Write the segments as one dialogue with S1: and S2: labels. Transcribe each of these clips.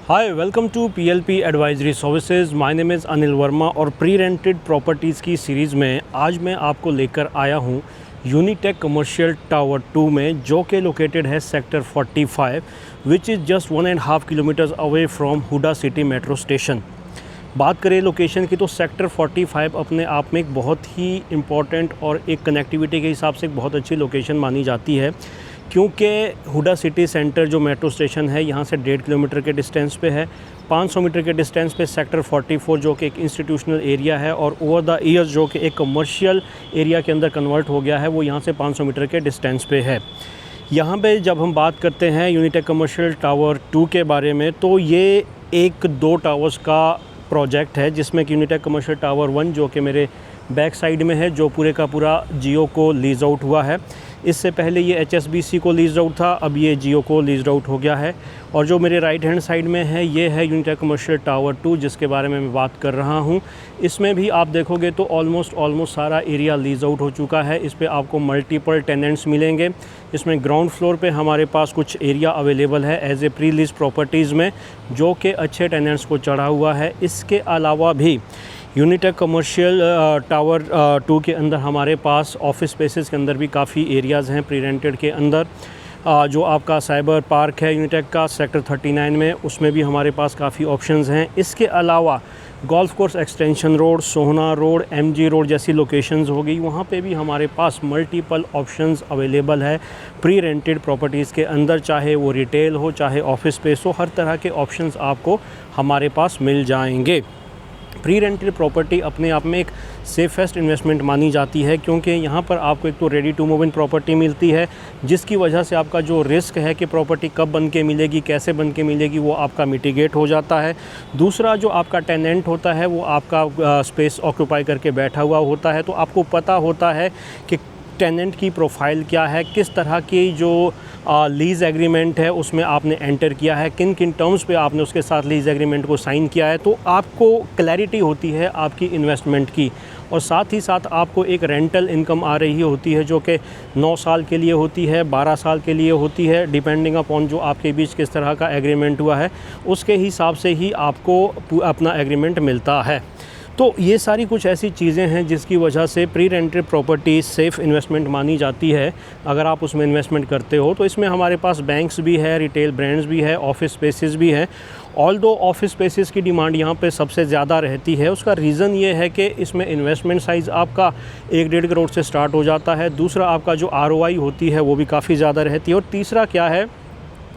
S1: Hi welcome to PLP advisory services. My name is Anil Verma और pre rented properties की series में आज मैं आपको लेकर आया हूँ यूनिटेक कमर्शियल टावर 2 में, जो कि लोकेटेड है sector 45 which is just 1.5 kilometres away from Huda city metro station. बात करें लोकेशन की तो सेक्टर 45 अपने आप में एक बहुत ही इम्पॉर्टेंट और एक कनेक्टिविटी के हिसाब से एक बहुत अच्छी लोकेशन मानी जाती है, क्योंकि हुडा सिटी सेंटर जो मेट्रो स्टेशन है यहाँ से 1.5 किलोमीटर के डिस्टेंस पे है। 500 मीटर के डिस्टेंस पे सेक्टर 44 जो कि एक इंस्टीट्यूशनल एरिया है और ओवर द ईयर्स जो कि एक कमर्शियल एरिया के अंदर कन्वर्ट हो गया है, वो यहाँ से 500 मीटर के डिस्टेंस पे है। यहाँ पे जब हम बात करते हैं यूनिटेक कमर्शियल टावर 2 के बारे में, तो ये एक 2 टावर्स का प्रोजेक्ट है, जिसमें कि यूनिटेक कमर्शियल टावर 1 जो कि मेरे बैक साइड में है, जो पूरे का पूरा जियो को लीज आउट हुआ है। इससे पहले ये HSBC को लीज आउट था, अब ये जियो को लीज आउट हो गया है। और जो मेरे राइट हैंड साइड में है ये है यूनिटेक कमर्शियल टावर 2, जिसके बारे में मैं बात कर रहा हूँ। इसमें भी आप देखोगे तो ऑलमोस्ट सारा एरिया लीज आउट हो चुका है। इस पे आपको मल्टीपल टेनेंट्स मिलेंगे। इसमें ग्राउंड फ्लोर पे हमारे पास कुछ एरिया अवेलेबल है as a pre lease properties में, जो कि अच्छे टेनेंट्स को चढ़ा हुआ है। इसके अलावा भी यूनिटेक कमर्शियल टावर 2 के अंदर हमारे पास ऑफिस स्पेसेस के अंदर भी काफ़ी एरियाज़ हैं प्री रेंटेड के अंदर। जो आपका साइबर पार्क है यूनिटेक का सेक्टर 39 में, उसमें भी हमारे पास काफ़ी ऑप्शंस हैं। इसके अलावा गोल्फ कोर्स एक्सटेंशन रोड, सोहना रोड, MG रोड जैसी लोकेशंस हो गई, वहाँ पे भी हमारे पास मल्टीपल ऑप्शंस अवेलेबल है प्री रेंटेड प्रॉपर्टीज़ के अंदर। चाहे वो रिटेल हो, चाहे ऑफिस स्पेस हो, हर तरह के ऑप्शंस आपको हमारे पास मिल जाएंगे। प्री रेंटेड प्रॉपर्टी अपने आप में एक सेफेस्ट इन्वेस्टमेंट मानी जाती है, क्योंकि यहाँ पर आपको एक तो ready to move in property मिलती है, जिसकी वजह से आपका जो रिस्क है कि प्रॉपर्टी कब बन के मिलेगी, कैसे बन के मिलेगी, वो आपका मिटिगेट हो जाता है। दूसरा, जो आपका टेनेंट होता है वो आपका स्पेस ऑक्यूपाई करके बैठा हुआ होता है, तो आपको पता होता है कि टेनेंट की प्रोफाइल क्या है, किस तरह की जो लीज़ एग्रीमेंट है उसमें आपने एंटर किया है, किन किन टर्म्स पे आपने उसके साथ लीज़ एग्रीमेंट को साइन किया है। तो आपको क्लैरिटी होती है आपकी इन्वेस्टमेंट की, और साथ ही साथ आपको एक रेंटल इनकम आ रही होती है, जो कि 9 साल के लिए होती है, 12 साल के लिए होती है, डिपेंडिंग अपॉन जो आपके बीच किस तरह का एग्रीमेंट हुआ है, उसके हिसाब से ही आपको अपना एग्रीमेंट मिलता है। तो ये सारी कुछ ऐसी चीज़ें हैं जिसकी वजह से pre rented property safe investment मानी जाती है अगर आप उसमें इन्वेस्टमेंट करते हो। तो इसमें हमारे पास बैंक्स भी है, रिटेल ब्रांड्स भी है, ऑफिस स्पेसेस भी हैं। ऑल्दो ऑफिस स्पेसेस की डिमांड यहाँ पे सबसे ज़्यादा रहती है। उसका रीज़न ये है कि इसमें इन्वेस्टमेंट साइज़ आपका 1-1.5 करोड़ से स्टार्ट हो जाता है। दूसरा, आपका जो ROI होती है वो भी काफ़ी ज़्यादा रहती है। और तीसरा क्या है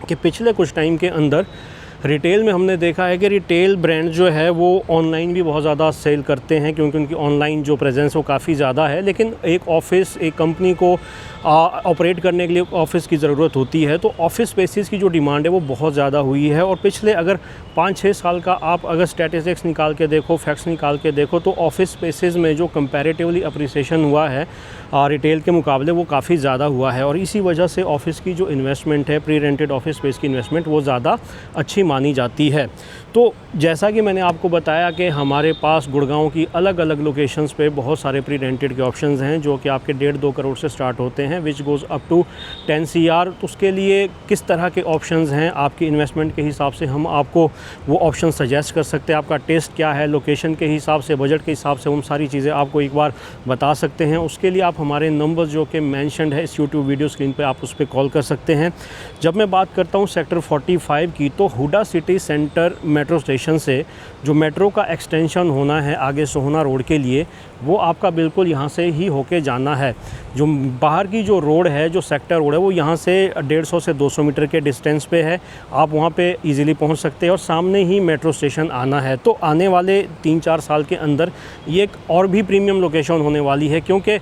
S1: कि पिछले कुछ टाइम के अंदर रिटेल में हमने देखा है कि रिटेल ब्रांड जो है वो ऑनलाइन भी बहुत ज़्यादा सेल करते हैं, क्योंकि उनकी ऑनलाइन जो प्रेजेंस वो काफ़ी ज़्यादा है। लेकिन एक ऑफ़िस, एक कंपनी को ऑपरेट करने के लिए ऑफ़िस की ज़रूरत होती है, तो ऑफ़िस स्पेसेस की जो डिमांड है वो बहुत ज़्यादा हुई है। और पिछले अगर 5-6 साल का आप अगर स्टैटिस्टिक्स निकाल के देखो, फैक्ट्स निकाल के देखो, तो ऑफ़िस स्पेसेस में जो कंपैरेटिवली अप्रिसिएशन हुआ है रिटेल के मुकाबले, वो काफ़ी ज़्यादा हुआ है। और इसी वजह से ऑफ़िस की जो इन्वेस्टमेंट है, प्री रेंटेड ऑफिस स्पेस की इन्वेस्टमेंट, वो ज़्यादा अच्छी मानी जाती है। तो जैसा कि मैंने आपको बताया कि हमारे पास गुड़गांव की अलग अलग लोकेशंस पे बहुत सारे प्री रेंटेड के ऑप्शंस हैं, जो कि आपके 1.5-2 करोड़ से स्टार्ट होते हैं, which goes up to 10 CR। तो उसके लिए किस तरह के ऑप्शंस हैं, आपकी इन्वेस्टमेंट के हिसाब से हम आपको वो ऑप्शन सजेस्ट कर सकते हैं। आपका टेस्ट क्या है, लोकेशन के हिसाब से, बजट के हिसाब से, हम सारी चीज़ें आपको एक बार बता सकते हैं। उसके लिए आप हमारे नंबर जो कि मेंशन्ड है इस यूट्यूब वीडियो स्क्रीन पे, आप उस पर कॉल कर सकते हैं। जब मैं बात करता हूँ सेक्टर 45 की, तो Huda city centre metro station से जो मेट्रो का एक्सटेंशन होना है आगे सोहना रोड के लिए, वो आपका बिल्कुल यहाँ से ही होके जाना है। जो बाहर की जो रोड है, जो सेक्टर रोड है, वो यहाँ से 150 से 200 मीटर के डिस्टेंस पे है। आप वहाँ पे इजीली पहुँच सकते हैं और सामने ही मेट्रो स्टेशन आना है। तो आने वाले 3-4 साल के अंदर ये एक और भी प्रीमियम लोकेशन होने वाली है, क्योंकि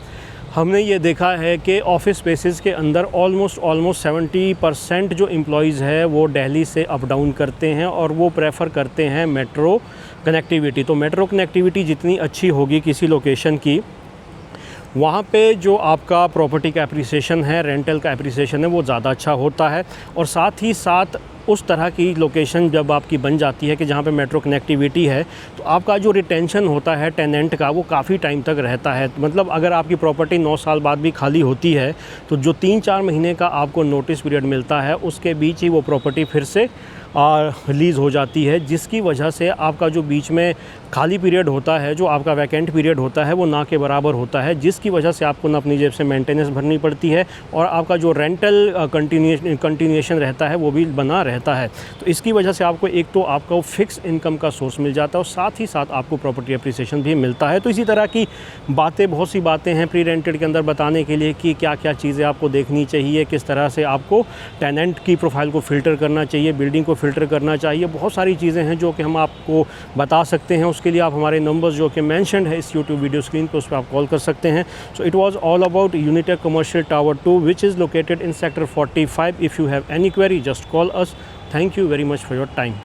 S1: हमने ये देखा है कि ऑफिस स्पेसेस के अंदर ऑलमोस्ट 70% जो एम्प्लॉइज़ है वो दिल्ली से अप डाउन करते हैं और वो प्रेफर करते हैं मेट्रो कनेक्टिविटी। तो मेट्रो कनेक्टिविटी जितनी अच्छी होगी किसी लोकेशन की, वहाँ पे जो आपका प्रॉपर्टी का एप्रिसिएशन है, रेंटल का एप्रिसिएशन है, वो ज़्यादा अच्छा होता है। और साथ ही साथ उस तरह की लोकेशन जब आपकी बन जाती है कि जहाँ पे मेट्रो कनेक्टिविटी है, तो आपका जो रिटेंशन होता है टेनेंट का, वो काफ़ी टाइम तक रहता है। मतलब अगर आपकी प्रॉपर्टी 9 साल बाद भी खाली होती है, तो जो 3-4 महीने का आपको नोटिस पीरियड मिलता है, उसके बीच ही वो प्रॉपर्टी फिर से रिलीज़ हो जाती है, जिसकी वजह से आपका जो बीच में खाली पीरियड होता है, जो आपका वैकेंट पीरियड होता है, वो ना के बराबर होता है, जिसकी वजह से आपको ना अपनी जेब से मेंटेनेंस भरनी पड़ती है और आपका जो रेंटल कंटिन्यूएशन रहता है वो भी बना रहता है। तो इसकी वजह से आपको एक तो आपका फिक्स इनकम का सोर्स मिल जाता है और साथ ही साथ आपको प्रॉपर्टी अप्रिसिएशन भी मिलता है। तो इसी तरह की बातें, बहुत सी बातें हैं प्री रेंटेड के अंदर बताने के लिए कि क्या क्या चीज़ें आपको देखनी चाहिए, किस तरह से आपको टेनेंट की प्रोफाइल को फ़िल्टर करना चाहिए, बिल्डिंग को फ़िल्टर करना चाहिए। बहुत सारी चीज़ें हैं जो कि हम आपको बता सकते हैं। उसके लिए आप हमारे नंबर्स जो कि मेंशन्ड है इस यूट्यूब वीडियो स्क्रीन पे, उस पर आप कॉल कर सकते हैं। So it was all about Unitech commercial tower 2 which is located in sector 45। If you have any query just call us. Thank you very much for your time.